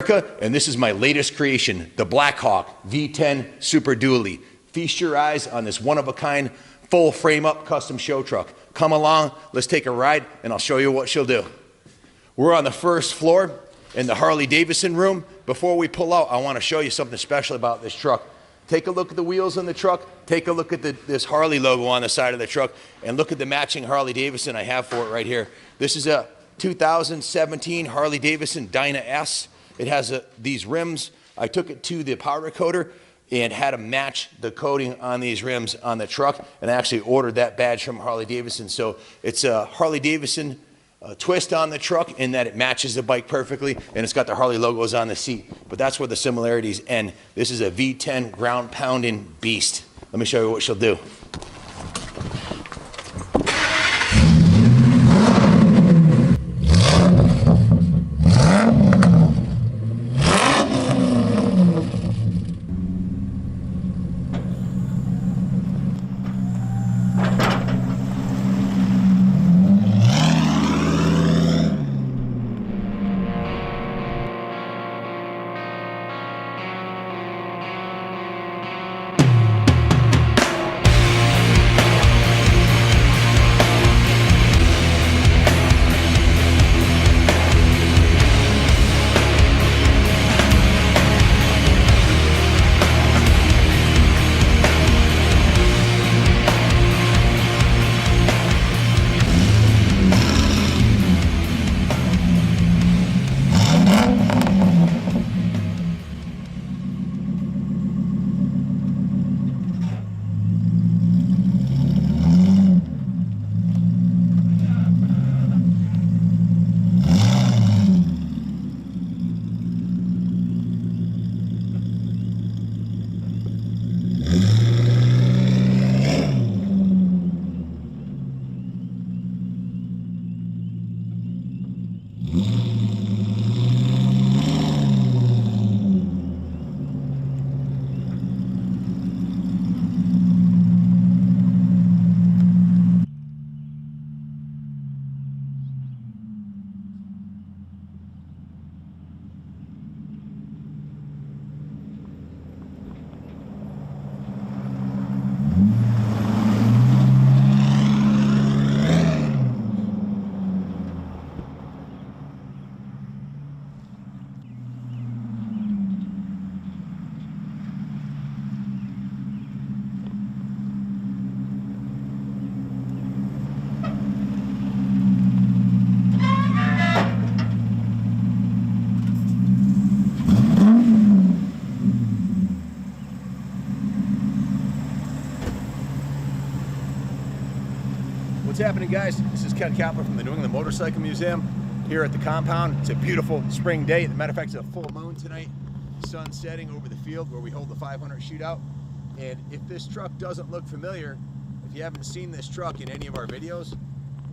America, and this is my latest creation, the Blackhawk V10 Super Dually. Feast your eyes on this one-of-a-kind, full frame-up custom show truck. Come along, let's take a ride, and I'll show you what she'll do. We're on the first floor in the Harley-Davidson room. Before we pull out, I want to show you something special about this truck. Take a look at the wheels on the truck, take a look at this Harley logo on the side of the truck, and look at the matching Harley-Davidson I have for it right here. This is a 2017 Harley-Davidson Dyna S. It has these rims. I took it to the powder coater and had to match the coating on these rims on the truck, and I actually ordered that badge from Harley-Davidson. So it's a Harley-Davidson twist on the truck in that it matches the bike perfectly, and it's got the Harley logos on the seat. But that's where the similarities end. This is a V10 ground pounding beast. Let me show you what she'll do. What's happening, guys? This is Kaplan from the New England Motorcycle Museum here at the compound. It's a beautiful spring day. As a matter of fact, it's a full moon tonight. Sun setting over the field where we hold the 500 shootout. And if this truck doesn't look familiar, if you haven't seen this truck in any of our videos,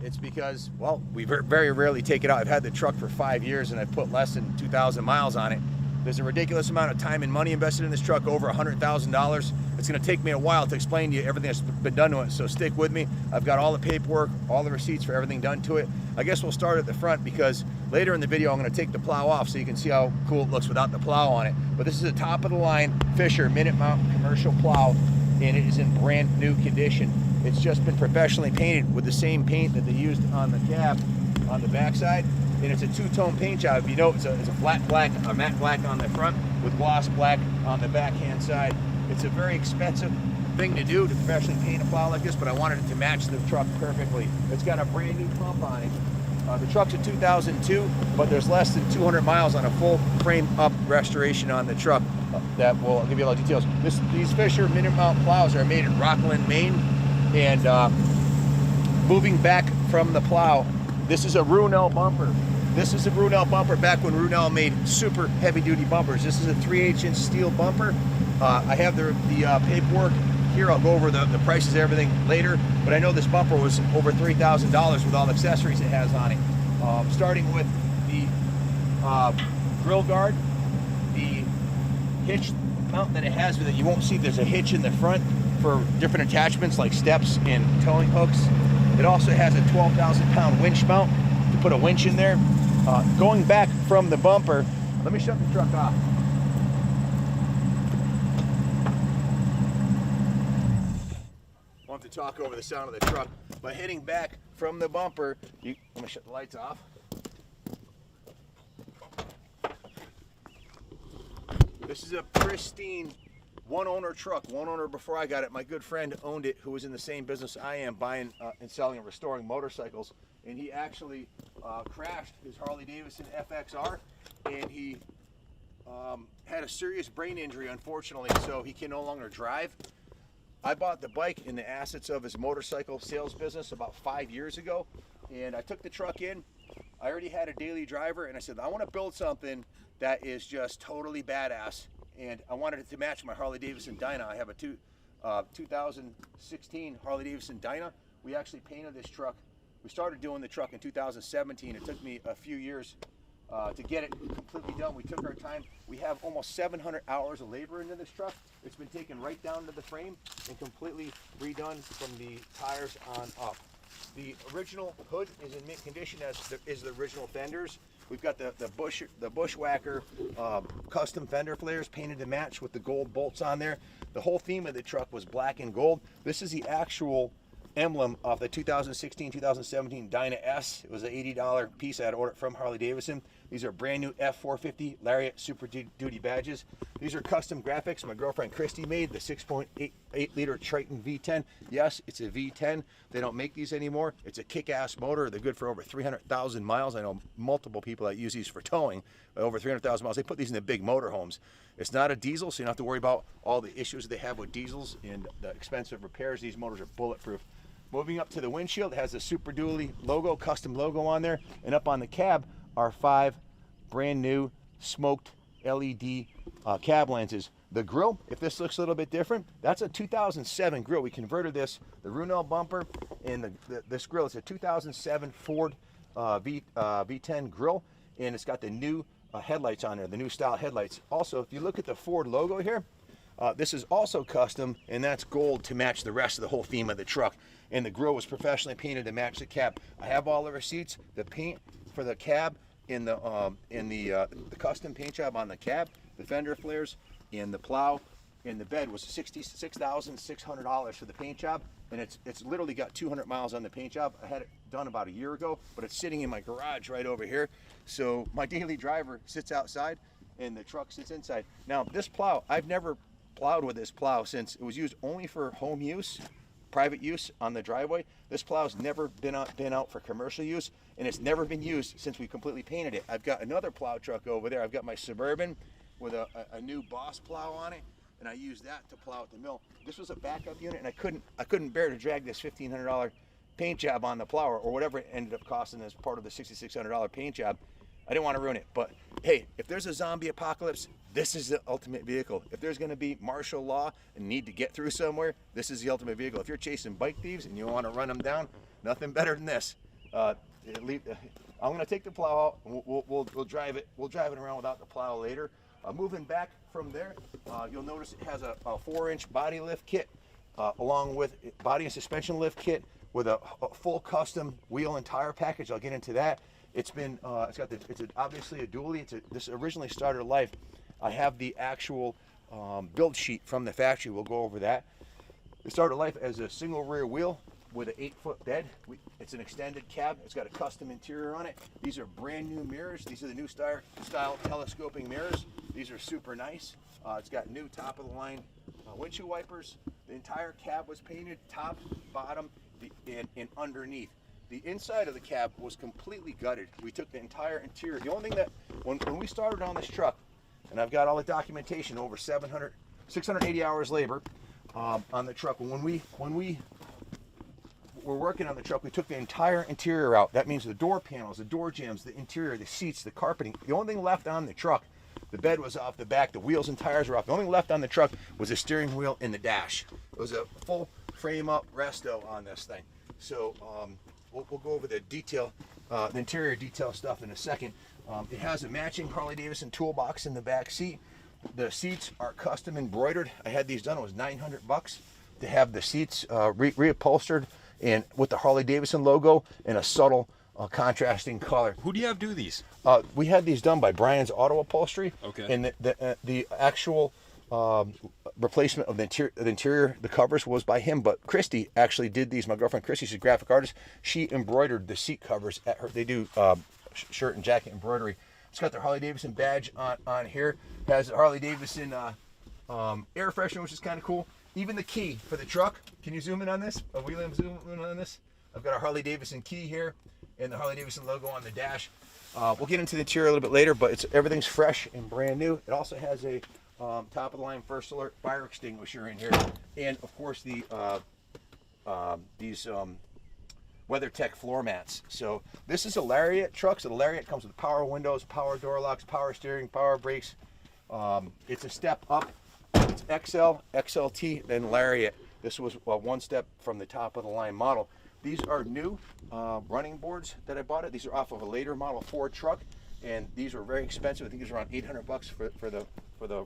it's because, well, we very rarely take it out. I've had the truck for 5 years and I've put less than 2,000 miles on it. There's a ridiculous amount of time and money invested in this truck, over $100,000. It's gonna take me a while to explain to you everything that's been done to it, so stick with me. I've got all the paperwork, all the receipts for everything done to it. I guess we'll start at the front because later in the video I'm gonna take the plow off so you can see how cool it looks without the plow on it. But this is a top of the line Fisher minute mount commercial plow, and it is in brand new condition. It's just been professionally painted with the same paint that they used on the cab on the backside. And it's a two-tone paint job. If you know, it's a flat black, a matte black on the front with gloss black on the backhand side. It's a very expensive thing to do to professionally paint a plow like this, but I wanted it to match the truck perfectly. It's got a brand new pump on it. The truck's a 2002, but there's less than 200 miles on a full frame-up restoration on the truck. That will I'll give you a lot of details. These Fisher minute mount plows are made in Rockland, Maine, and moving back from the plow, this is a Brunel bumper. This is a Brunel bumper back when Brunel made super heavy-duty bumpers. This is a 3/8-inch steel bumper. I have the paperwork here. I'll go over the prices of everything later, but I know this bumper was over $3,000 with all the accessories it has on it. Starting with the grill guard, the hitch mount that it has with it. You won't see there's a hitch in the front for different attachments like steps and towing hooks. It also has a 12,000-pound winch mount to put a winch in there. Going back from the bumper, Let me shut the truck off. I want to talk over the sound of the truck. By hitting back from the bumper, let me shut the lights off. This is a pristine one owner truck. One owner before I got it. My good friend owned it, who was in the same business I am, buying and selling and restoring motorcycles. And he actually crashed his Harley Davidson FXR, and he had a serious brain injury, unfortunately, so he can no longer drive. I bought the bike in the assets of his motorcycle sales business about 5 years ago, and I took the truck in. I already had a daily driver, and I said, I want to build something that is just totally badass, and I wanted it to match my Harley Davidson Dyna. I have a 2016 Harley Davidson Dyna. We actually painted this truck. We started doing the truck in 2017. It took me a few years to get it completely done. We took our time. We have almost 700 hours of labor into this truck. It's been taken right down to the frame and completely redone from the tires on up. The original hood is in mint condition, as is the original fenders. We've got the Bushwhacker custom fender flares painted to match with the gold bolts on there. The whole theme of the truck was black and gold. This is the actual emblem of the 2016-2017 Dyna S. It was an $80 piece. I had ordered from Harley Davidson. These are brand new F450 Lariat Super Duty badges. These are custom graphics my girlfriend Christy made, the 6.8 liter Triton V10. Yes, it's a V10. They don't make these anymore. It's a kick-ass motor. They're good for over 300,000 miles. I know multiple people that use these for towing, over 300,000 miles. They put these in the big motorhomes. It's not a diesel, so you don't have to worry about all the issues they have with diesels and the expensive repairs. These motors are bulletproof. Moving up to the windshield, it has a Super Duty logo, custom logo on there, and up on the cab are 5 brand new smoked LED cab lenses. The grille, if this looks a little bit different, that's a 2007 grille. We converted this, the Runel bumper, and this grille. It's a 2007 Ford V10 grille, and it's got the new headlights on there, the new style headlights. Also, if you look at the Ford logo here, this is also custom, and that's gold to match the rest of the whole theme of the truck. And the grille was professionally painted to match the cab. I have all the receipts. The paint for the cab in the custom paint job on the cab, the fender flares, and the plow, and the bed was $66,600 for the paint job, and it's literally got 200 miles on the paint job. I had it done about a year ago, but it's sitting in my garage right over here. So my daily driver sits outside, and the truck sits inside. Now this plow, I've never plowed with this plow since it was used only for home use, private use on the driveway. This plow's never been out for commercial use, and it's never been used since we completely painted it. I've got another plow truck over there. I've got my Suburban with a new Boss plow on it, and I use that to plow at the mill. This was a backup unit, and I couldn't bear to drag this $1,500 paint job on the plow, or whatever it ended up costing as part of the $6,600 paint job. I didn't want to ruin it, but hey, if there's a zombie apocalypse, this is the ultimate vehicle. If there's going to be martial law and need to get through somewhere, this is the ultimate vehicle. If you're chasing bike thieves and you want to run them down, nothing better than this. I'm going to take the plow out. We'll drive it. We'll drive it around without the plow later. Moving back from there, you'll notice it has a 4-inch body lift kit, along with body and suspension lift kit with a full custom wheel and tire package. I'll get into that. It's obviously a dually. This originally started life. I have the actual build sheet from the factory. We'll go over that. It started life as a single rear wheel with an 8-foot bed. It's an extended cab. It's got a custom interior on it. These are brand new mirrors. These are the new style telescoping mirrors. These are super nice. It's got new top of the line windshield wipers. The entire cab was painted, top, bottom, and underneath. The inside of the cab was completely gutted. We took the entire interior. The only thing that, when we started on this truck, and I've got all the documentation, over 680 hours labor on the truck. When we were working on the truck, we took the entire interior out. That means the door panels, the door jambs, the interior, the seats, the carpeting. The only thing left on the truck, the bed was off the back, the wheels and tires were off. The only thing left on the truck was the steering wheel and the dash. It was a full frame up resto on this thing. So we'll go over the detail, the interior detail stuff in a second. It has a matching Harley Davidson toolbox in the back seat. The seats are custom embroidered. I had these done. It was $900 to have the seats reupholstered and with the Harley Davidson logo and a subtle contrasting color. Who do you have do these? We had these done by Brian's Auto Upholstery. Okay. And the actual replacement of the interior, the covers was by him. But Christy actually did these. My girlfriend Christy, she's a graphic artist. She embroidered the seat covers at her. They do shirt and jacket embroidery. It's got their Harley Davidson badge on here. Has the Harley Davidson air freshener, which is kind of cool. Even the key for the truck. Can you zoom in on this? William, zoom in on this. I've got a Harley Davidson key here and the Harley Davidson logo on the dash. We'll get into the interior a little bit later, but everything's fresh and brand new. It also has a top of the line first alert fire extinguisher in here, and of course these WeatherTech floor mats. So this is a Lariat truck. So the Lariat comes with power windows, power door locks, power steering, power brakes. It's a step up. It's XL, XLT, then Lariat. This was one step from the top of the line model. These are new running boards that I bought it. These are off of a later model Ford truck, and these were very expensive. I think these are around $800 for the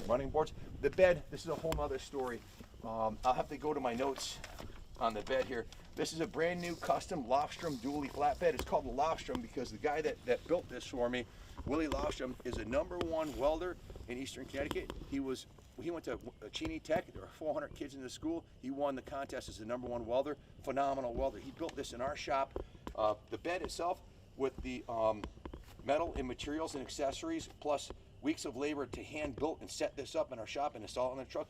running boards. The bed, this is a whole nother story. I'll have to go to my notes on the bed here. This is a brand new custom Lofstrom dually flatbed. It's called the Lofstrom because the guy that built this for me, Willie Lofstrom, is a #1 welder in Eastern Connecticut. He went to Cheney Tech. There were 400 kids in the school. He won the contest as the #1 welder. Phenomenal welder. He built this in our shop. The bed itself with the metal and materials and accessories, plus weeks of labor to hand built and set this up in our shop and install it on the truck.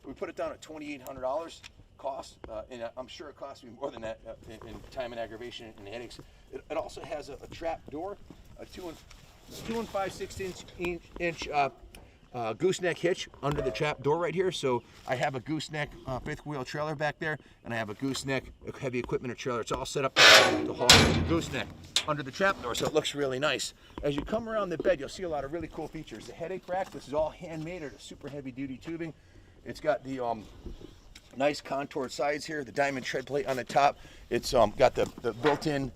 We put it down at $2,800 cost, and I'm sure it cost me more than that in time and aggravation and headaches. It also has a trap door, a 2 5/16 gooseneck hitch under the trap door right here. So I have a gooseneck fifth wheel trailer back there, and I have a gooseneck heavy equipment or trailer. It's all set up to haul the gooseneck under the trap door, so it looks really nice. As you come around the bed, you'll see a lot of really cool features. The headache rack, this is all handmade out of super heavy duty tubing. It's got the nice contoured sides here, the diamond tread plate on the top. It's got the built-in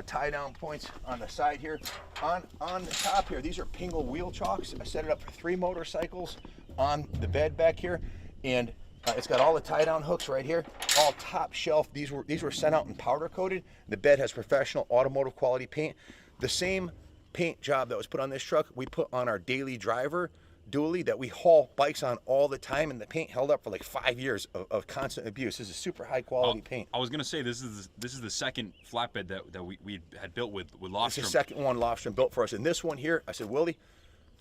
tie down points on the side here. On the top here, these are Pingle wheel chocks. I set it up for 3 motorcycles on the bed back here, and it's got all the tie down hooks right here, all top shelf. These were sent out and powder coated. The bed has professional automotive quality paint. The same paint job that was put on this truck, we put on our daily driver dually that we haul bikes on all the time, and the paint held up for like 5 years of constant abuse. This is super high quality paint. I was gonna say this is the second flatbed that we had built with Lofstrom. It's the second one Lofstrom built for us, and this one here, I said, Willie,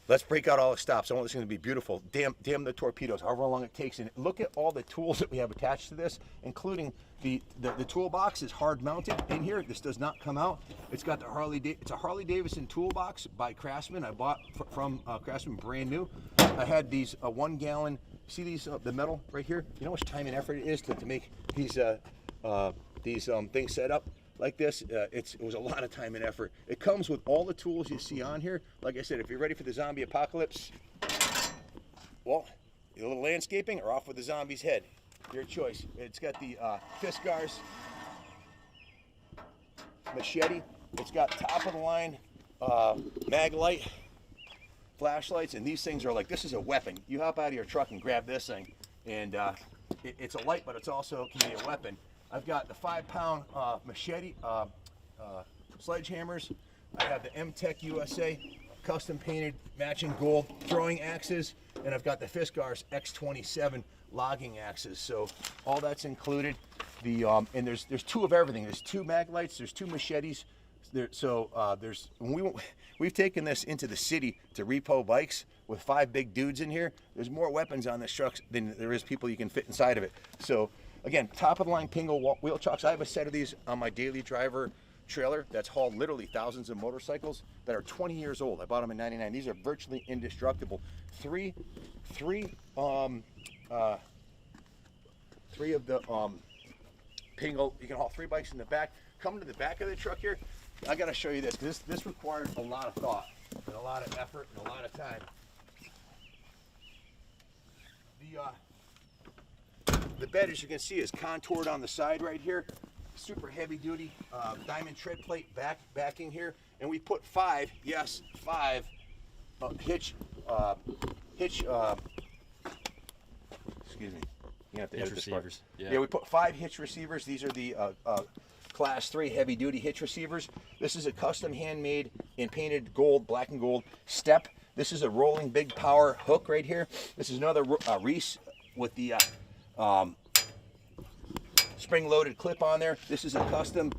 let's break out all the stops. I want this thing to be beautiful. Damn the torpedoes, however long it takes. And look at all the tools that we have attached to this, including the toolbox is hard mounted in here. This does not come out. It's got the it's a Harley Davidson toolbox by Craftsman. I bought from Craftsman, brand new. I had these 1 gallon. See these the metal right here? You know how much time and effort it is to make these things set up like this. It was a lot of time and effort. It comes with all the tools you see on here. Like I said, if you're ready for the zombie apocalypse, well, a little landscaping or off with the zombie's head, your choice. It's got the Fiskars machete. It's got top of the line mag light flashlights, and these things are like, this is a weapon. You hop out of your truck and grab this thing, and it's a light, but it's also can be a weapon. I've got the 5-pound machete sledgehammers. I have the M-Tech USA custom painted matching gold throwing axes, and I've got the Fiskars X27 logging axes. So all that's included. And there's 2 of everything. There's 2 mag lights. There's 2 machetes. We've taken this into the city to repo bikes with 5 big dudes in here. There's more weapons on this truck than there is people you can fit inside of it. So again, top of the line Pingle wheel chocks. I have a set of these on my daily driver trailer that's hauled literally thousands of motorcycles that are 20 years old. I bought them in '99. These are virtually indestructible. Three of the Pingle. You can haul 3 bikes in the back. Come to the back of the truck here. I got to show you this. This required a lot of thought and a lot of effort and a lot of time. The bed, as you can see, is contoured on the side right here. Super heavy duty diamond tread plate backing here, and we put 5 hitch. Excuse me. You have to edit this part. Yeah. Yeah, we put 5 hitch receivers. These are the Class 3 heavy duty hitch receivers. This is a custom handmade and painted gold, black and gold step. This is a rolling big power hook right here. This is another Reese with the spring loaded clip on there. This is a custom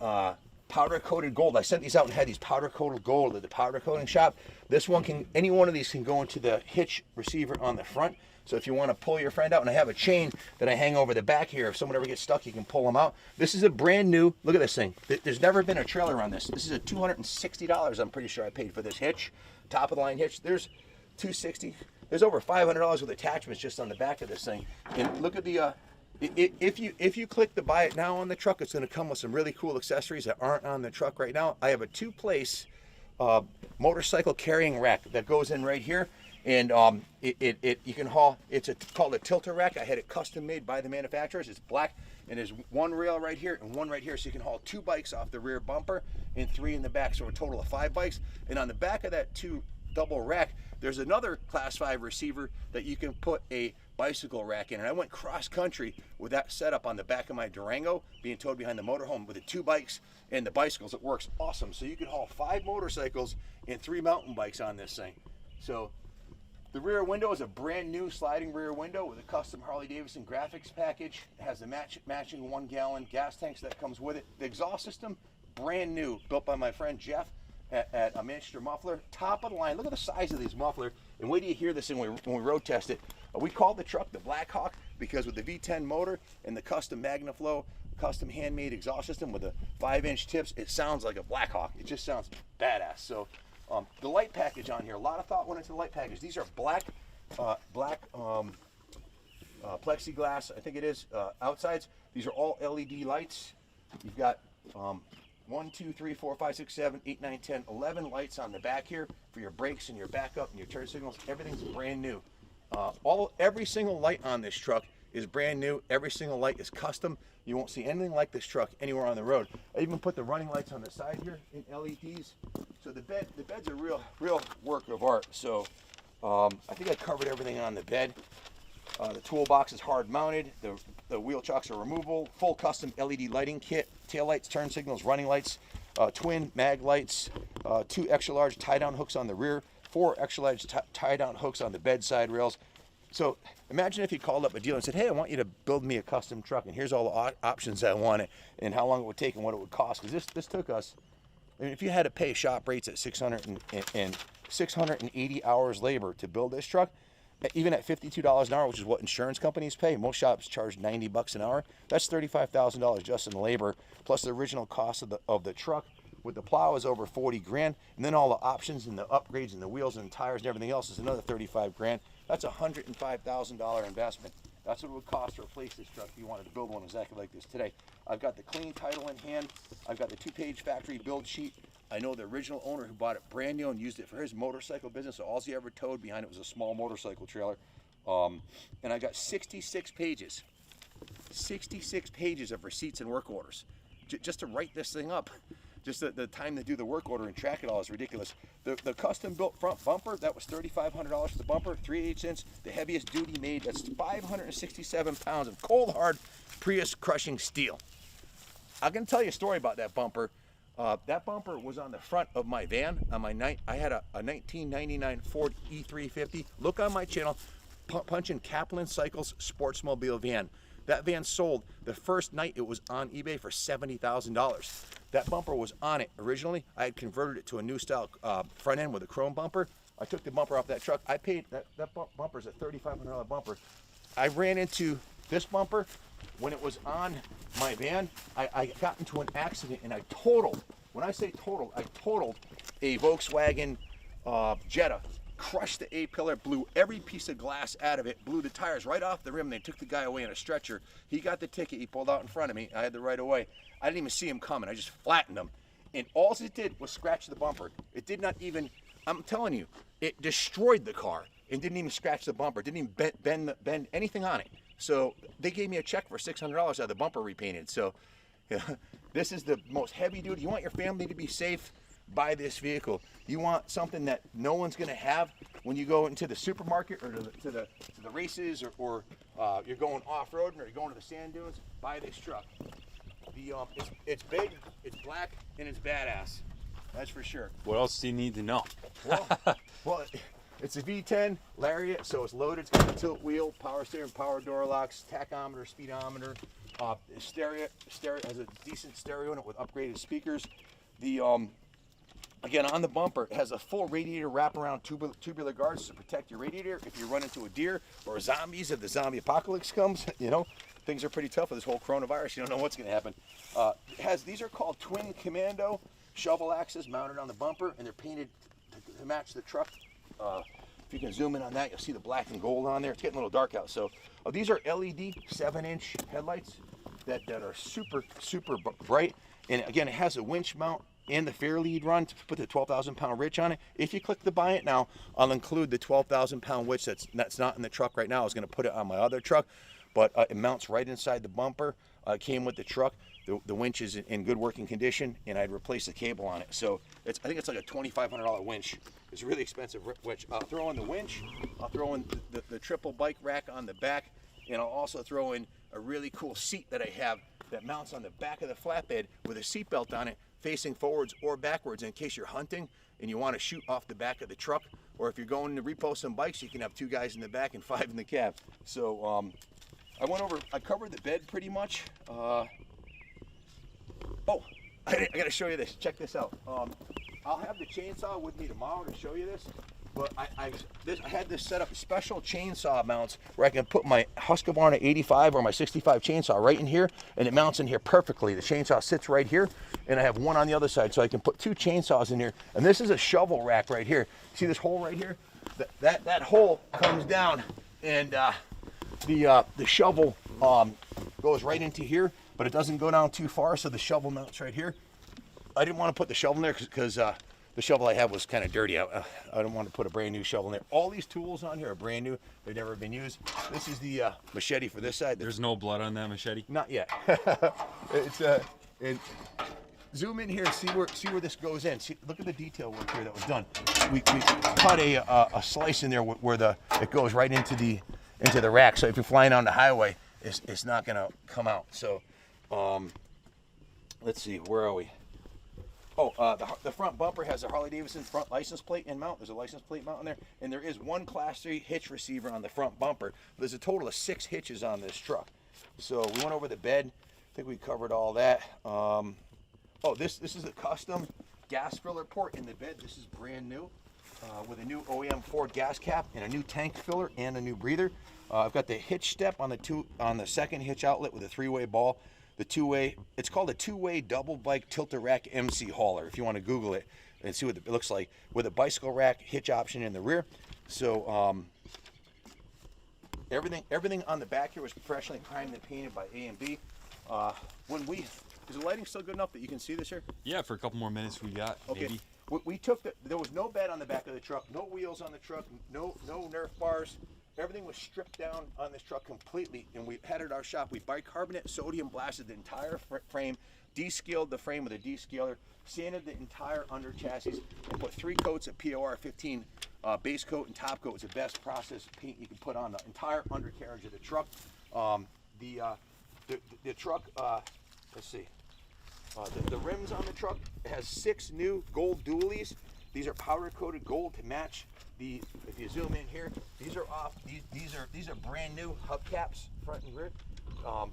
powder coated gold. I sent these out and had these powder coated gold at the powder coating shop. This one can, any one of these can go into the hitch receiver on the front. So if you want to pull your friend out, and I have a chain that I hang over the back here. If someone ever gets stuck, you can pull them out. This is a brand new, look at this thing. There's never been a trailer on this. This is a $260, I'm pretty sure I paid for this hitch. Top of the line hitch. There's $260. There's over $500 with attachments just on the back of this thing. And look at the, if you click the buy it now on the truck, it's going to come with some really cool accessories that aren't on the truck right now. I have a 2-place motorcycle carrying rack that goes in right here. And you can haul, called a tilter rack. I had it custom made by the manufacturers. It's black, and there's one rail right here and one right here, so you can haul 2 bikes off the rear bumper and 3 in the back, so a total of 5 bikes. And on the back of that 2 double rack, there's another class 5 receiver that you can put a bicycle rack in. And I went cross country with that setup on the back of my Durango, being towed behind the motorhome with the 2 bikes and the bicycles. It works awesome. So you can haul 5 motorcycles and 3 mountain bikes on this thing. So the rear window is a brand new sliding rear window with a custom Harley-Davidson graphics package. It has the matching 1-gallon gas tanks that comes with it. The exhaust system, brand new, built by my friend Jeff at a Manchester Muffler. Top of the line. Look at the size of these muffler. And wait till you hear this thing when we road test it. We called the truck the Blackhawk because with the V10 motor and the custom MagnaFlow, custom handmade exhaust system with the 5-inch tips, it sounds like a Blackhawk. It just sounds badass. So the light package on here, a lot of thought went into the light package. These are black plexiglass, I think it is, outsides. These are all LED lights. You've got 1, 2, 3, 4, 5, 6, 7, 8, 9, 10, 11 lights on the back here for your brakes and your backup and your turn signals. Everything's brand new. Every single light on this truck is brand new. Every single light is custom. You won't see anything like this truck anywhere on the road. I even put the running lights on the side here in LEDs. So the bed's a real work of art. So I think I covered everything on the bed. The toolbox is hard mounted. The wheel chocks are removable. Full custom LED lighting kit. Tail lights, turn signals, running lights, twin mag lights, 2 extra large tie down hooks on the rear, 4 extra large tie down hooks on the bedside rails. So imagine if you called up a dealer and said, hey, I want you to build me a custom truck, and here's all the options I want, and how long it would take and what it would cost. Because this took us, I mean, if you had to pay shop rates at 680 hours labor to build this truck, even at $52 an hour, which is what insurance companies pay, most shops charge $90 an hour. That's $35,000 just in labor, plus the original cost of the truck. With the plow is over 40 grand, and then all the options and the upgrades and the wheels and tires and everything else is another 35 grand. That's a $105,000 investment. That's what it would cost to replace this truck if you wanted to build one exactly like this today. I've got the clean title in hand. I've got the 2-page factory build sheet. I know the original owner who bought it brand new and used it for his motorcycle business. So all he ever towed behind it was a small motorcycle trailer. And I got 66 pages. 66 pages of receipts and work orders just to write this thing up. Just the time to do the work order and track it all is ridiculous. The custom built front bumper, that was $3,500 for the bumper, 3/8 inch, the heaviest duty made. That's 567 pounds of cold hard Prius crushing steel. I'm gonna tell you a story about that bumper. That bumper was on the front of my van. I had a 1999 Ford E350. Look on my channel, punch in Kaplan Cycles Sportsmobile van. That van sold the first night it was on eBay for $70,000. That bumper was on it originally. I had converted it to a new style front end with a chrome bumper. I took the bumper off that truck. I paid, that bumper's a $3,500 bumper. I ran into this bumper when it was on my van. I got into an accident and I totaled, when I say totaled, I totaled a Volkswagen Jetta. Crushed the A-pillar, blew every piece of glass out of it, blew the tires right off the rim. They took the guy away in a stretcher. He got the ticket. He pulled out in front of me. I had the right of way. I didn't even see him coming. I just flattened him. And all it did was scratch the bumper. It did not even, I'm telling you, it destroyed the car and didn't even scratch the bumper. Didn't even bend anything on it. So they gave me a check for $600 to have the bumper repainted. So this is the most heavy duty. You want your family to be safe? Buy this vehicle. You want something that no one's going to have when you go into the supermarket or to the races or you're going off-roading or you're going to the sand dunes. Buy this truck. It's big, it's black, and it's badass. That's for sure. What else do you need to know? Well, it's a V10 Lariat, so it's loaded. It's got a tilt wheel, power steering, power door locks, tachometer, speedometer. Stereo has a decent stereo in it with upgraded speakers. Again, on the bumper, it has a full radiator wraparound tubular guards to protect your radiator if you run into a deer or zombies. If the zombie apocalypse comes, you know, things are pretty tough with this whole coronavirus. You don't know what's going to happen. These are called twin commando shovel axes mounted on the bumper, and they're painted to match the truck. If you can zoom in on that, you'll see the black and gold on there. It's getting a little dark out. So these are LED 7-inch headlights that are super bright. And again, it has a winch mount and the fair lead run to put the 12,000 pound winch on it. If you click the buy it now, I'll include the 12,000 pound winch that's not in the truck right now. I was going to put it on my other truck, but it mounts right inside the bumper. It came with the truck. The winch is in good working condition, and I'd replace the cable on it. So I think it's like a $2,500 winch. It's a really expensive winch. I'll throw in the winch. I'll throw in the triple bike rack on the back, and I'll also throw in a really cool seat that I have that mounts on the back of the flatbed with a seat belt on it, facing forwards or backwards in case you're hunting and you want to shoot off the back of the truck, or if you're going to repo some bikes, you can have 2 guys in the back and 5 in the cab. So I covered the bed pretty much. Oh, I gotta show you this. Check this out. I'll have the chainsaw with me tomorrow to show you this, but I had this set up special chainsaw mounts where I can put my Husqvarna 85 or my 65 chainsaw right in here, and it mounts in here perfectly. The chainsaw sits right here, and I have one on the other side, so I can put 2 chainsaws in here. And this is a shovel rack right here. See this hole right here? That hole comes down, and the shovel goes right into here, but it doesn't go down too far, so the shovel mounts right here. I didn't want to put the shovel in there because the shovel I had was kind of dirty. I didn't want to put a brand new shovel in there. All these tools on here are brand new. They've never been used. This is the machete for this side. There's no blood on that machete? Not yet. And zoom in here and see where this goes in. See, look at the detail work here that was done. We cut a slice in there where it goes right into the rack. So if you're flying on the highway, it's not going to come out. So let's see, where are we? Oh, the front bumper has a Harley-Davidson front license plate and mount. There's a license plate mount in there, and there is 1 Class 3 hitch receiver on the front bumper. There's a total of 6 hitches on this truck. So we went over the bed. I think we covered all that. This is a custom gas filler port in the bed. This is brand new with a new OEM Ford gas cap and a new tank filler and a new breather. I've got the hitch step on the second hitch outlet with a 3-way ball. The 2-way, it's called a 2-way double bike tilter rack MC hauler, if you want to Google it and see what it looks like, with a bicycle rack hitch option in the rear. So everything on the back here was professionally primed and painted by A&B. Is the lighting still good enough that you can see this here? Yeah, for a couple more minutes we got, okay. Maybe. We took there was no bed on the back of the truck, no wheels on the truck, no Nerf bars. Everything was stripped down on this truck completely, and we had it at our shop. We bicarbonate sodium blasted the entire frame, descaled the frame with a descaler, sanded the entire under chassis, and put 3 coats of POR 15 base coat and top coat. It's the best process paint you can put on the entire undercarriage of the truck. The truck, let's see, the rims on the truck has 6 new gold dualies. These are powder coated gold to match. If you zoom in here, these are off. These are brand new hubcaps, front and rear.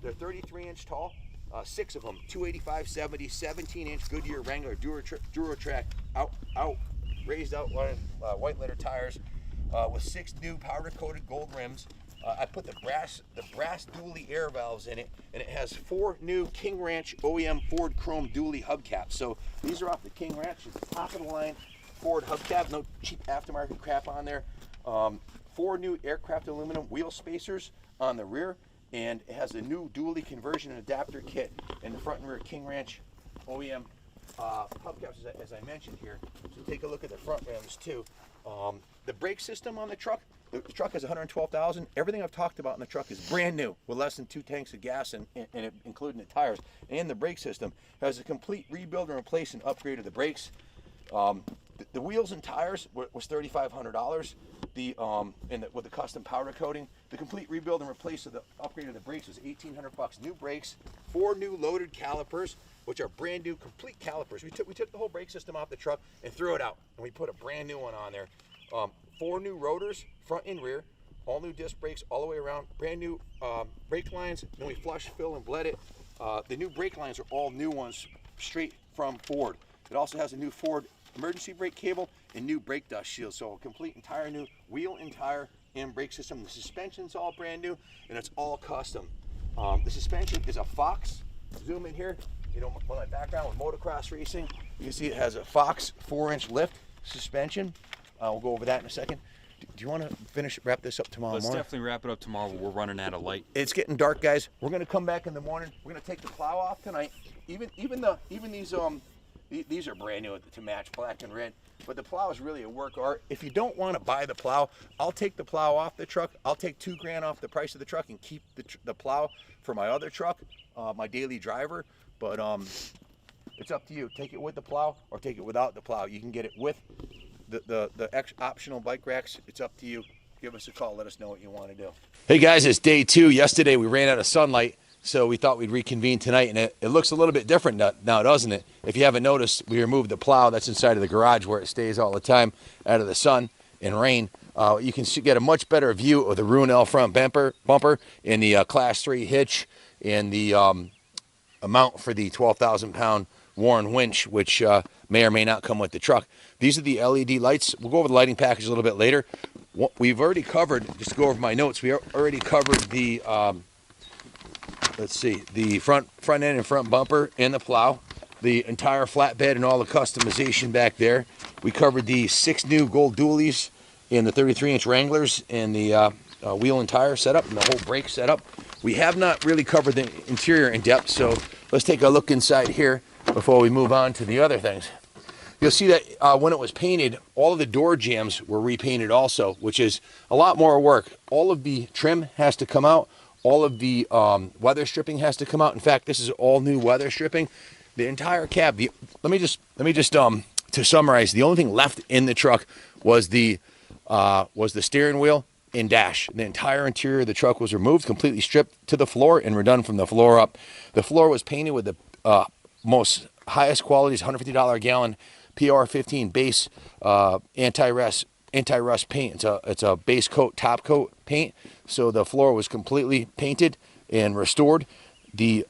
They're 33-inch tall, 6 of them, 285, 70, 17-inch Goodyear Wrangler Duratrack raised out white letter tires with 6 new powder coated gold rims. I put the brass dually air valves in it, and it has 4 new King Ranch OEM Ford Chrome dually hubcaps. So these are off the King Ranch. It's the top of the line Ford hubcap, no cheap aftermarket crap on there. 4 new aircraft aluminum wheel spacers on the rear, and it has a new dually conversion and adapter kit in the front and rear King Ranch OEM hubcaps, as I mentioned here. So take a look at the front rims too. The brake system on the truck has 112,000. Everything I've talked about in the truck is brand new with less than 2 tanks of gas and including the tires. And the brake system has a complete rebuild and replace and upgrade of the brakes. The wheels and tires was $3,500. with the custom powder coating. The complete rebuild and replace of the upgrade of the brakes was $1,800. New brakes, 4 new loaded calipers, which are brand new, complete calipers. We took the whole brake system off the truck and threw it out, and we put a brand new one on there. 4 new rotors, front and rear, all new disc brakes all the way around, brand new brake lines. Then we flush, fill, and bled it. The new brake lines are all new ones, straight from Ford. It also has a new Ford emergency brake cable and new brake dust shields. So a complete entire new wheel and tire and brake system. The suspension's all brand new, and it's all custom. The suspension is a Fox. Zoom in here. You know, my background with motocross racing, you can see it has a Fox 4-inch lift suspension. We'll go over that in a second. Do you want to wrap this up tomorrow morning? Let's definitely wrap it up tomorrow. We're running out of light. It's getting dark, guys. We're gonna come back in the morning. We're gonna take the plow off tonight. Even these are brand new to match black and red. But the plow is really a work of art. If you don't want to buy the plow, I'll take the plow off the truck. I'll take $2 grand off the price of the truck and keep the plow for my other truck, my daily driver. But it's up to you. Take it with the plow or take it without the plow. You can get it with the optional bike racks. It's up to you. Give us a call. Let us know what you want to do. Hey guys, it's day 2. Yesterday we ran out of sunlight, so we thought we'd reconvene tonight, and it looks a little bit different now, doesn't it? If you haven't noticed, we removed the plow that's inside of the garage where it stays all the time out of the sun and rain. You can get a much better view of the Runel front bumper and the Class 3 hitch and the mount for the 12,000-pound Warren winch, which may or may not come with the truck. These are the LED lights. We'll go over the lighting package a little bit later. We've already covered, just to go over my notes, we already covered the, the front end and front bumper and the plow, the entire flatbed and all the customization back there. We covered the 6 new gold dualies and the 33-inch Wranglers and the wheel and tire setup and the whole brake setup. We have not really covered the interior in depth, so let's take a look inside here before we move on to the other things. You'll see that when it was painted, all of the door jambs were repainted also, which is a lot more work. All of the trim has to come out. All of the weather stripping has to come out. In fact, this is all new weather stripping. The entire cab. Let me just to summarize, the only thing left in the truck was the steering wheel and dash. The entire interior of the truck was removed, completely stripped to the floor, and redone from the floor up. The floor was painted with the most highest quality, $150 a gallon PR15 base anti-rust paint. It's a base coat, top coat paint. So the floor was completely painted and restored. The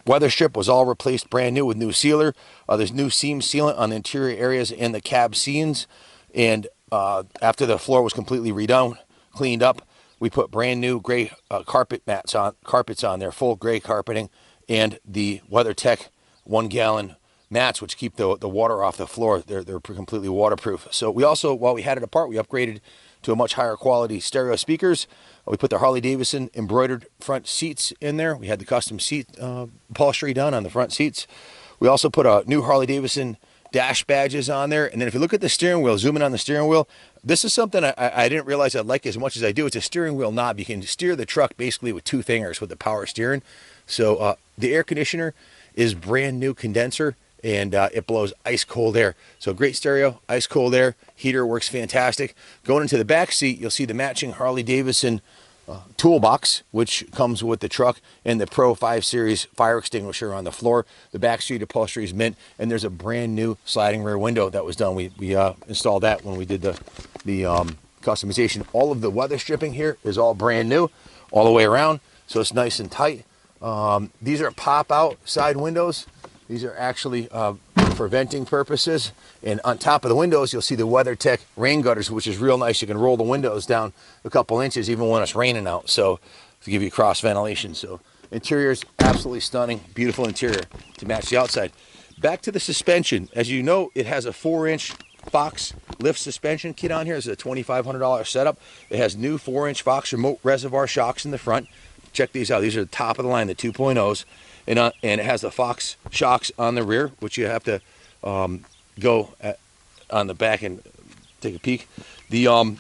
weather strip was all replaced brand new with new sealer. There's new seam sealant on the interior areas in the cab seams. And after the floor was completely redone, cleaned up, we put brand new gray carpets on there, full gray carpeting, and the WeatherTech 1-gallon mats, which keep the water off the floor. They're completely waterproof. So we also, while we had it apart, we upgraded to a much higher quality stereo speakers. We put the Harley-Davidson embroidered front seats in there. We had the custom seat upholstery done on the front seats. We also put a new Harley-Davidson dash badges on there. And then if you look at the steering wheel, zoom in on the steering wheel, this is something I didn't realize I'd like as much as I do. It's a steering wheel knob. You can steer the truck basically with 2 fingers with the power steering. So the air conditioner is brand new condenser, and it blows ice cold air. So great stereo, ice cold air, heater works fantastic. Going into the back seat, you'll see the matching Harley-Davidson toolbox, which comes with the truck, and the Pro 5 Series fire extinguisher on the floor. The back seat upholstery is mint, and there's a brand new sliding rear window that was done. We installed that when we did the customization. All of the weather stripping here is all brand new, all the way around, so it's nice and tight. These are pop-out side windows. These are actually for venting purposes. And on top of the windows, you'll see the WeatherTech rain gutters, which is real nice. You can roll the windows down a couple inches even when it's raining out, so to give you cross ventilation. So interior is absolutely stunning, beautiful interior to match the outside. Back to the suspension. As you know, it has a 4-inch Fox lift suspension kit on here. This is a $2,500 setup. It has new 4-inch Fox remote reservoir shocks in the front. Check these out. These are the top of the line, the 2.0s. And it has the Fox shocks on the rear, which you have to go on the back and take a peek. The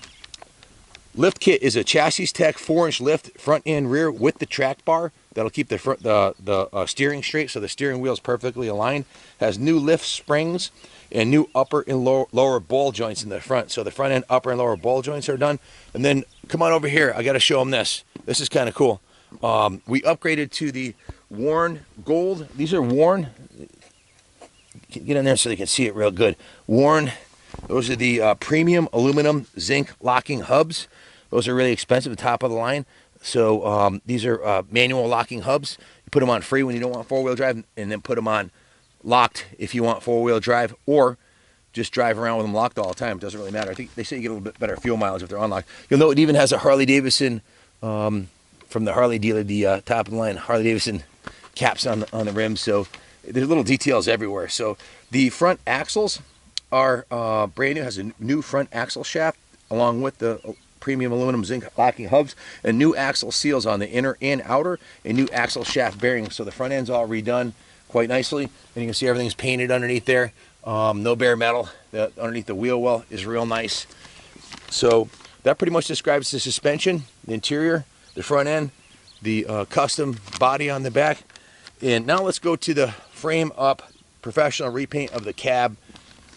lift kit is a Chassis Tech 4-inch lift front and rear with the track bar. That'll keep the steering straight, so the steering wheel is perfectly aligned. Has new lift springs and new upper and lower ball joints in the front. So the front end upper and lower ball joints are done. And then come on over here. I got to show them this. This is kind of cool. We upgraded to the worn gold. These are worn. Get in there so they can see it real good. Worn. Those are the premium aluminum zinc locking hubs. Those are really expensive, top of the line. So these are manual locking hubs. You put them on free when you don't want four-wheel drive, and then put them on locked if you want four-wheel drive, or just drive around with them locked all the time. It doesn't really matter. I think they say you get a little bit better fuel mileage if they're unlocked. You'll know it even has a Harley-Davidson, from the Harley dealer, the top of the line Harley-Davidson caps on the rims. So there's little details everywhere. So the front axles are brand new. Has a new front axle shaft along with the premium aluminum zinc locking hubs, and new axle seals on the inner and outer, and new axle shaft bearings. So the front end's all redone quite nicely, and you can see everything's painted underneath there. No bare metal. Underneath the wheel well is real nice. So that pretty much describes the suspension, the interior, the front end, the custom body on the back. And now let's go to the frame up professional repaint of the cab,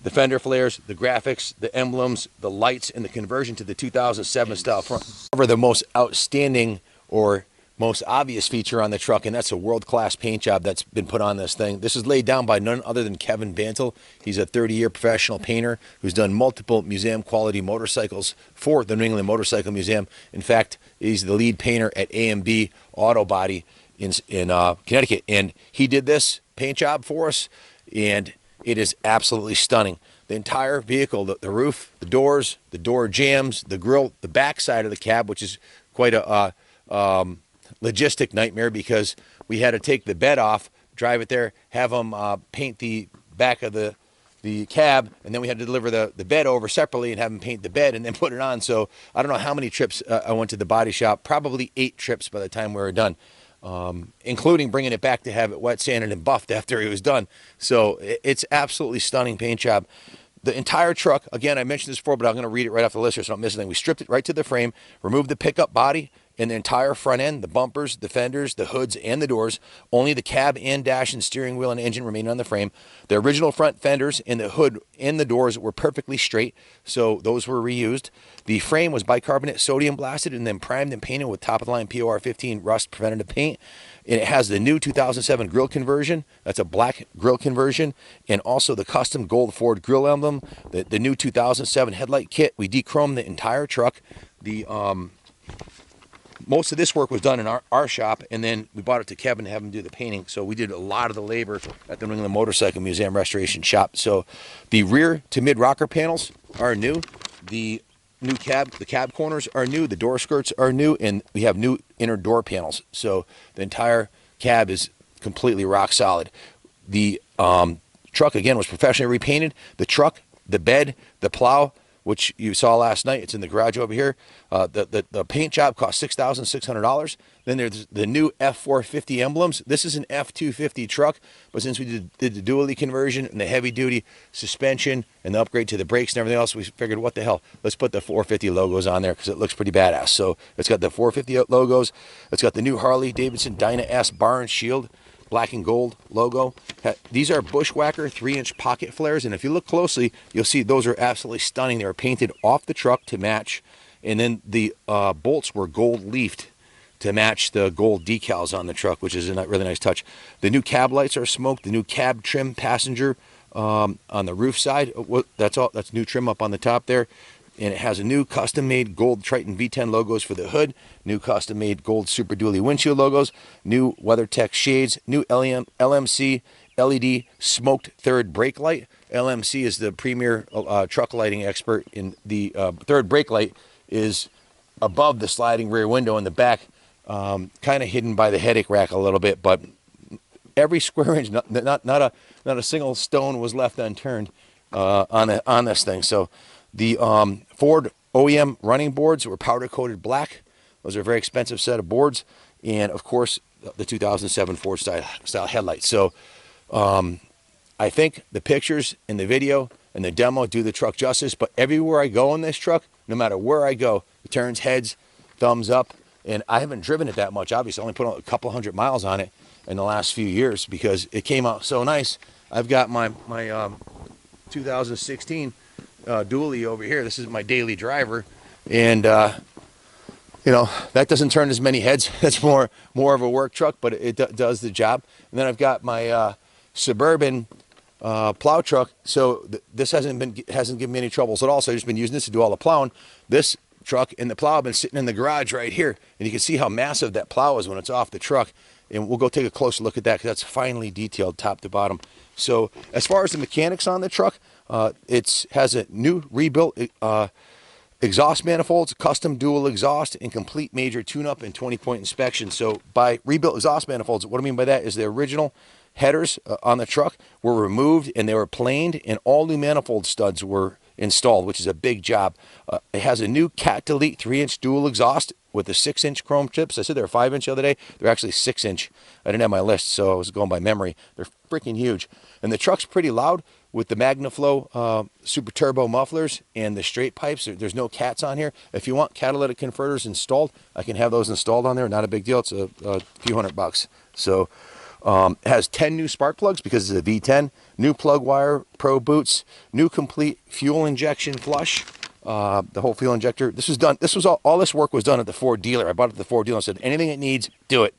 the fender flares, the graphics, the emblems, the lights, and the conversion to the 2007 style front. Cover the most outstanding or most obvious feature on the truck, and that's a world-class paint job that's been put on this thing. This is laid down by none other than Kevin Bantle. He's a 30-year professional painter who's done multiple museum-quality motorcycles for the New England Motorcycle Museum. In fact, he's the lead painter at A&B Auto Body in Connecticut, and he did this paint job for us, and it is absolutely stunning. The entire vehicle, the roof, the doors, the door jambs, the grill, the back side of the cab, which is quite a logistic nightmare because we had to take the bed off, drive it there, have them paint the back of the cab, and then we had to deliver the bed over separately and have them paint the bed and then put it on. So I don't know how many trips I went to the body shop, probably 8 trips by the time we were done, including bringing it back to have it wet sanded and buffed after he was done. So it's absolutely stunning paint job. The entire truck, again, I mentioned this before, but I'm going to read it right off the list here so I don't miss anything. We stripped it right to the frame, removed the pickup body and the entire front end, the bumpers, the fenders, the hoods, and the doors. Only the cab and dash and steering wheel and engine remain on the frame. The original front fenders and the hood and the doors were perfectly straight, so those were reused. The frame was bicarbonate sodium blasted and then primed and painted with top-of-the-line POR 15 rust preventative paint. And it has the new 2007 grille conversion. That's a black grille conversion. And also the custom gold Ford grille emblem. The new 2007 headlight kit. We de-chromed the entire truck. Most of this work was done in our shop, and then we brought it to Kevin to have him do the painting. So we did a lot of the labor at the New England Motorcycle Museum Restoration Shop. So the rear to mid rocker panels are new. The cab corners are new. The door skirts are new, and we have new inner door panels. So the entire cab is completely rock solid. The truck, again, was professionally repainted. The truck, the bed, the plow, which you saw last night, it's in the garage over here. The paint job cost $6,600. Then there's the new F450 emblems. This is an F250 truck, but since we did the dually conversion and the heavy-duty suspension and the upgrade to the brakes and everything else, we figured, what the hell? Let's put the 450 logos on there because it looks pretty badass. So it's got the 450 logos. It's got the new Harley-Davidson Dyna S bar and shield, black and gold logo. These are Bushwhacker 3-inch pocket flares, and if you look closely, you'll see those are absolutely stunning. They were painted off the truck to match, and then the bolts were gold leafed to match the gold decals on the truck, which is a really nice touch. The new cab lights are smoked. The new cab trim passenger on the roof side, that's new trim up on the top there. And it has a new custom-made gold Triton V10 logos for the hood, new custom-made gold Super Dually windshield logos, new WeatherTech shades, new LMC LED smoked third brake light. LMC is the premier truck lighting expert, in the third brake light is above the sliding rear window in the back, kind of hidden by the headache rack a little bit, but every square inch, not a single stone was left unturned on this thing. So the Ford OEM running boards were powder coated black. Those are a very expensive set of boards, and of course the 2007 Ford style headlights. So I think the pictures and the video and the demo do the truck justice, but everywhere I go in this truck, no matter where I go, it turns heads, thumbs up. And I haven't driven it that much, obviously. I only put a couple 100 miles on it in the last few years because it came out so nice. I've got my 2016 dually over here. This is my daily driver, and you know, that doesn't turn as many heads. That's more of a work truck, but it does the job. And then I've got my Suburban plow truck. So this hasn't given me any troubles at all. So I've just been using this to do all the plowing. This truck and the plow have been sitting in the garage right here, and you can see how massive that plow is when it's off the truck. And we'll go take a closer look at that because that's finely detailed top to bottom. So as far as the mechanics on the truck, it has a new rebuilt exhaust manifolds, custom dual exhaust, and complete major tune-up and 20-point inspection. So by rebuilt exhaust manifolds, what I mean by that is the original headers on the truck were removed and they were planed, and all new manifold studs were installed, which is a big job. It has a new Cat Delete 3-inch dual exhaust with a 6-inch chrome tips. I said they were 5-inch the other day. They're actually 6-inch. I didn't have my list, so I was going by memory. They're freaking huge. And the truck's pretty loud with the MagnaFlow Super Turbo mufflers and the straight pipes. There's no cats on here. If you want catalytic converters installed, I can have those installed on there. Not a big deal. It's a few $100. So it has 10 new spark plugs because it's a V10. New plug wire, pro boots, new complete fuel injection flush. The whole fuel injector. This was done. This was all this work was done at the Ford dealer. I bought it at the Ford dealer and said, anything it needs, do it.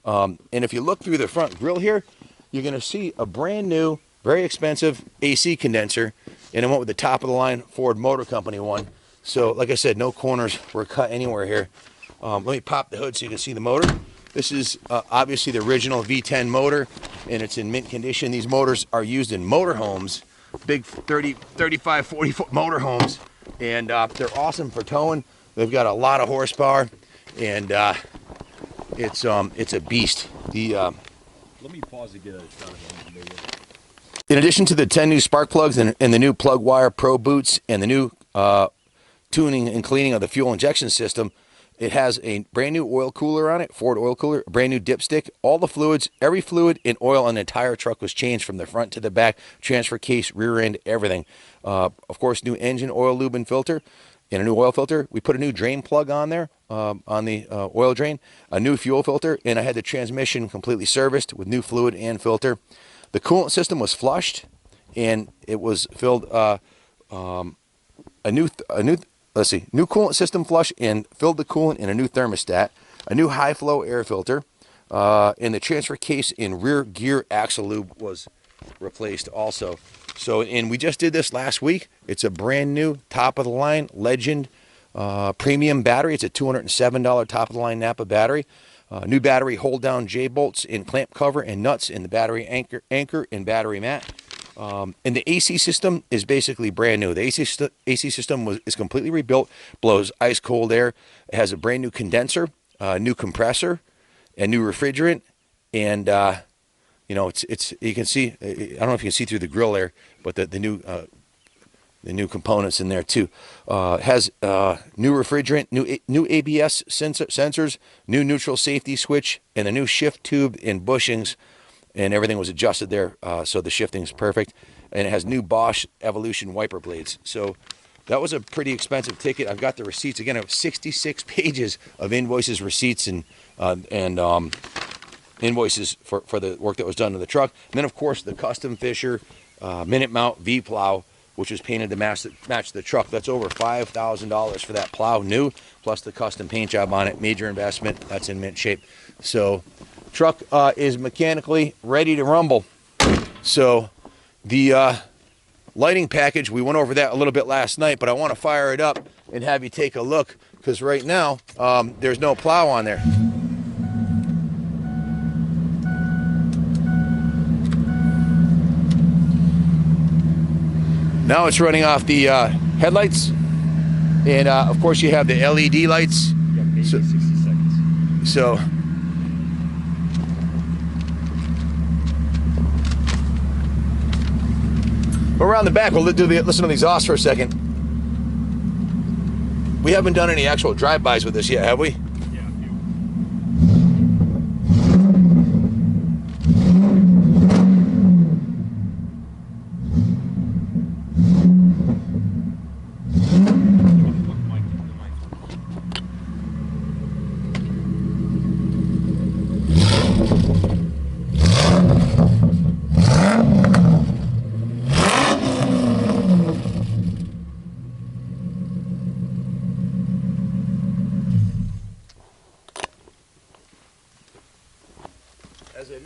And if you look through the front grill here, you're going to see a brand new, very expensive AC condenser, and it went with the top of the line Ford Motor Company one. So like I said, no corners were cut anywhere here. Let me pop the hood so you can see the motor. This is obviously the original V10 motor, and it's in mint condition. These motors are used in motorhomes, big 30, 35, 40 foot motorhomes, and they're awesome for towing. They've got a lot of horsepower, and it's a beast. Let me pause to get a shot of it. In addition to the 10 new spark plugs and the new plug wire pro boots and the new tuning and cleaning of the fuel injection system, it has a brand new oil cooler on it, Ford oil cooler, a brand new dipstick. All the fluids, every fluid and oil on the entire truck was changed from the front to the back, transfer case, rear end, everything. Of course, new engine oil, lube, and filter, and a new oil filter. We put a new drain plug on there, on the oil drain, a new fuel filter, and I had the transmission completely serviced with new fluid and filter. The coolant system was flushed, and it was filled new coolant system flush and filled the coolant in a new thermostat, a new high flow air filter, and the transfer case and rear gear axle lube was replaced also. So, and we just did this last week. It's a brand new top of the line Legend premium battery. It's a $207 top of the line Napa battery. New battery hold down J bolts and clamp cover and nuts in the battery anchor and battery mat. And the AC system is basically brand new. The AC system is completely rebuilt, blows ice cold air. It has a brand new condenser, new compressor, and new refrigerant. And you know, it's you can see. I don't know if you can see through the grill there, but the new components in there too. Has new refrigerant, new ABS sensors, new neutral safety switch, and a new shift tube and bushings. And everything was adjusted there, so the shifting's perfect. And it has new Bosch Evolution wiper blades. So that was a pretty expensive ticket. I've got the receipts. Again, it was 66 pages of invoices, receipts, and invoices for the work that was done to the truck. And then, of course, the custom Fisher Minute Mount V plow, which was painted to match the truck. That's over $5,000 for that plow, new, plus the custom paint job on it. Major investment. That's in mint shape. So truck is mechanically ready to rumble. So the lighting package, we went over that a little bit last night, but I want to fire it up and have you take a look, because right now there's no plow on there. Now it's running off the headlights, and of course you have the LED lights. Yeah, maybe 60 seconds. So around the back, we'll listen to the exhaust for a second. We haven't done any actual drive-bys with this yet, have we? Yeah, a few.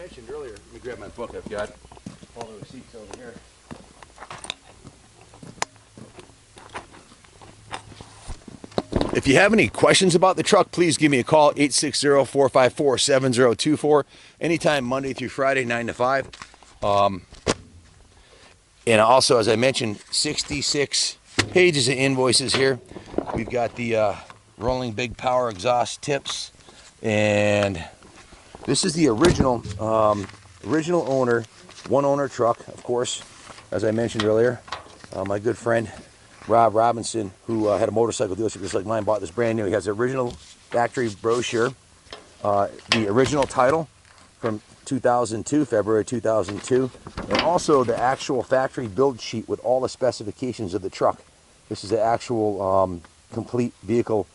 mentioned earlier, let me grab my book. I've got all the receipts over here. If you have any questions about the truck, please give me a call, 860-454-7024. Anytime Monday through Friday, 9 to 5. And also, as I mentioned, 66 pages of invoices here. We've got the rolling big power exhaust tips. And this is the original owner, one owner truck, of course, as I mentioned earlier. My good friend Rob Robinson, who had a motorcycle dealership just like mine, bought this brand new. He has the original factory brochure, the original title from 2002, February 2002, and also the actual factory build sheet with all the specifications of the truck. This is the actual complete vehicle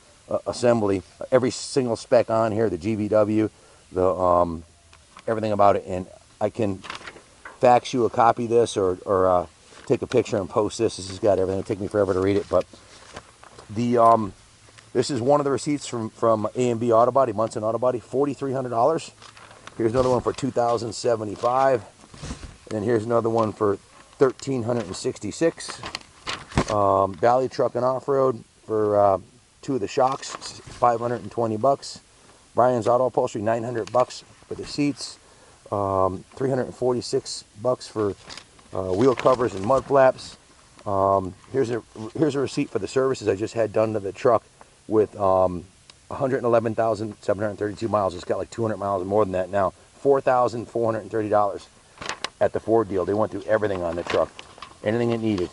assembly, every single spec on here, the GVW, the everything about it. And I can fax you a copy of this or take a picture and post this. This has got everything. It'll take me forever to read it, but the this is one of the receipts from A&B Auto Body, Munson Auto Body, $4,300. Here's another one for $2,075, and here's another one for $1,366. Valley Truck and Off-Road for 2 of the shocks, $520. Brian's Auto Upholstery, $900 for the seats. $346 for wheel covers and mud flaps. Here's a receipt for the services I just had done to the truck with 111,732 miles. It's got like 200 miles more than that now. $4,430 at the Ford deal. They went through everything on the truck, anything it needed,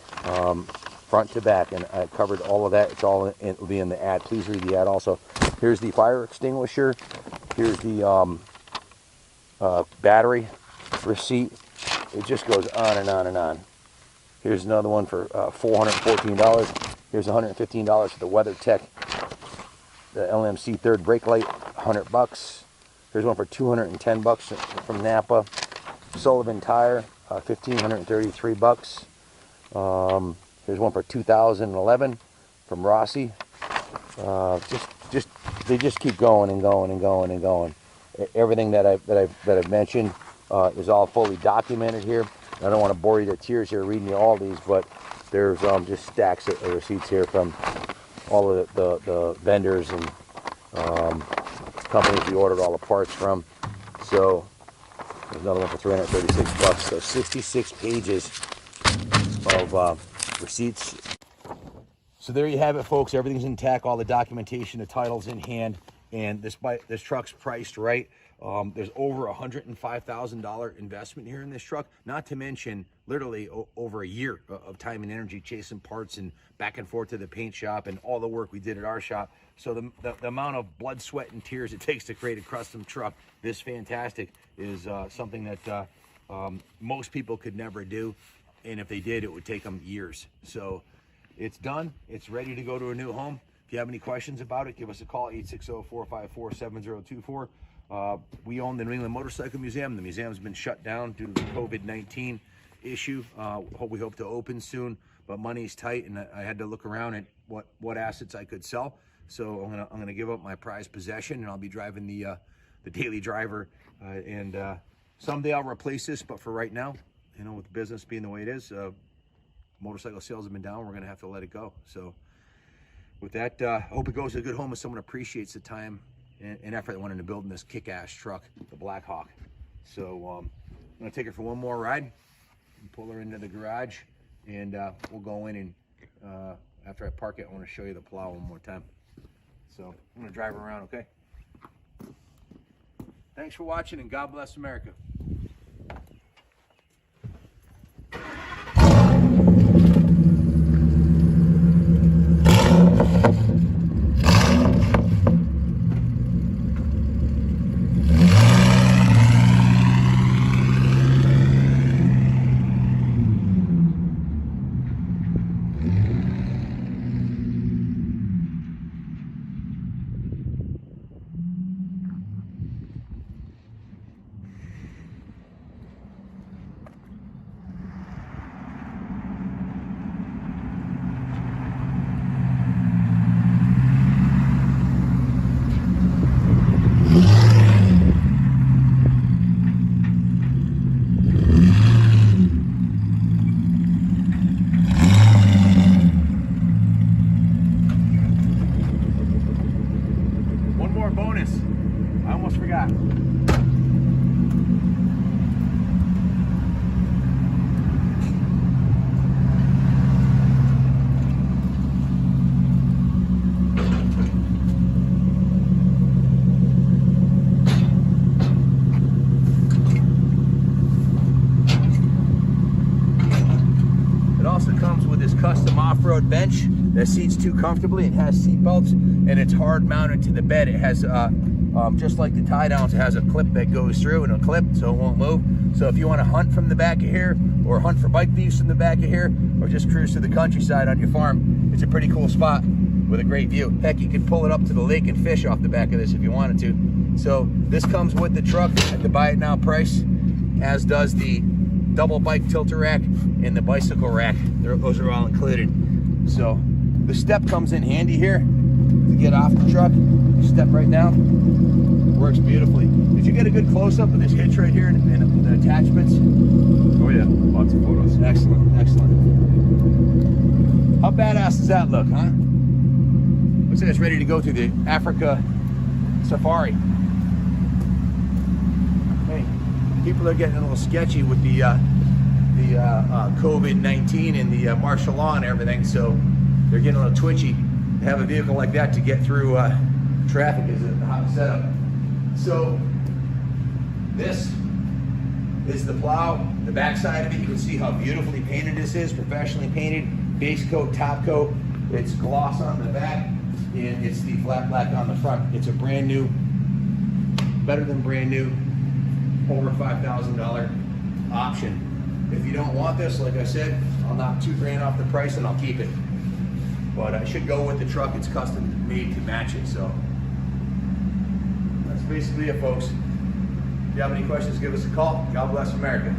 front to back, and I covered all of that. It's all it'll be in the ad. Please read the ad also. Here's the fire extinguisher. Here's the battery receipt. It just goes on and on and on. Here's another one for $414. Here's $115 for the WeatherTech, the LMC third brake light, $100. Here's one for $210 from Napa. Sullivan Tire, $1,533. Here's one for $2,011 from Rossi. They just keep going and going and going and going. Everything that I've mentioned is all fully documented here. I don't want to bore you to tears here reading you all these, but there's just stacks of receipts here from all of the vendors and companies we ordered all the parts from. So there's another one for $336. So 66 pages of receipts. So there you have it, folks. Everything's intact, all the documentation, the title's in hand, and this truck's priced right. There's over $105,000 investment here in this truck, not to mention literally over a year of time and energy chasing parts and back and forth to the paint shop and all the work we did at our shop. So the amount of blood, sweat, and tears it takes to create a custom truck this fantastic is something that most people could never do, and if they did, it would take them years. So it's done. It's ready to go to a new home. If you have any questions about it, give us a call, 860-454-7024. We own the New England Motorcycle Museum. The museum's been shut down due to the COVID-19 issue. We hope to open soon, but money's tight, and I had to look around at what assets I could sell. So I'm gonna give up my prized possession, and I'll be driving the daily driver. And someday I'll replace this, but for right now, with the business being the way it is, motorcycle sales have been down. We're gonna have to let it go. So with that, I hope it goes to a good home and someone appreciates the time and effort that went into building this kick-ass truck, the Blackhawk. So I'm gonna take her for one more ride and pull her into the garage, and we'll go in and after I park it, I want to show you the plow one more time. So I'm gonna drive her around, okay? Thanks for watching, and God bless America. more bonus. I almost forgot. It also comes with this custom off-road bench that seats too comfortably. It has seat belts, and it's hard mounted to the bed. It has just like the tie downs, it has a clip that goes through, and a clip so it won't move. So if you want to hunt from the back of here, or hunt for bike thieves from the back of here, or just cruise to the countryside on your farm, it's a pretty cool spot with a great view. Heck, you could pull it up to the lake and fish off the back of this if you wanted to. So this comes with the truck at the buy it now price, as does the double bike tilter rack and the bicycle rack. Those are all included. So the step comes in handy here to get off the truck. You step right down. Works beautifully. Did you get a good close-up of this hitch right here and the attachments? Oh yeah, lots of photos. Excellent, excellent. How badass does that look, huh? Looks like it's ready to go through the Africa safari. Hey, people are getting a little sketchy with the COVID-19 and the martial law and everything, so they're getting a little twitchy. To have a vehicle like that to get through traffic is a hot setup. So this is the plow. The back side of it, you can see how beautifully painted this is, professionally painted, base coat, top coat. It's gloss on the back, and it's the flat black on the front. It's a brand new, better than brand new, over $5,000 option. If you don't want this, like I said, I'll knock $2,000 off the price and I'll keep it. But I should go with the truck. It's custom made to match it. So that's basically it, folks. If you have any questions, give us a call. God bless America.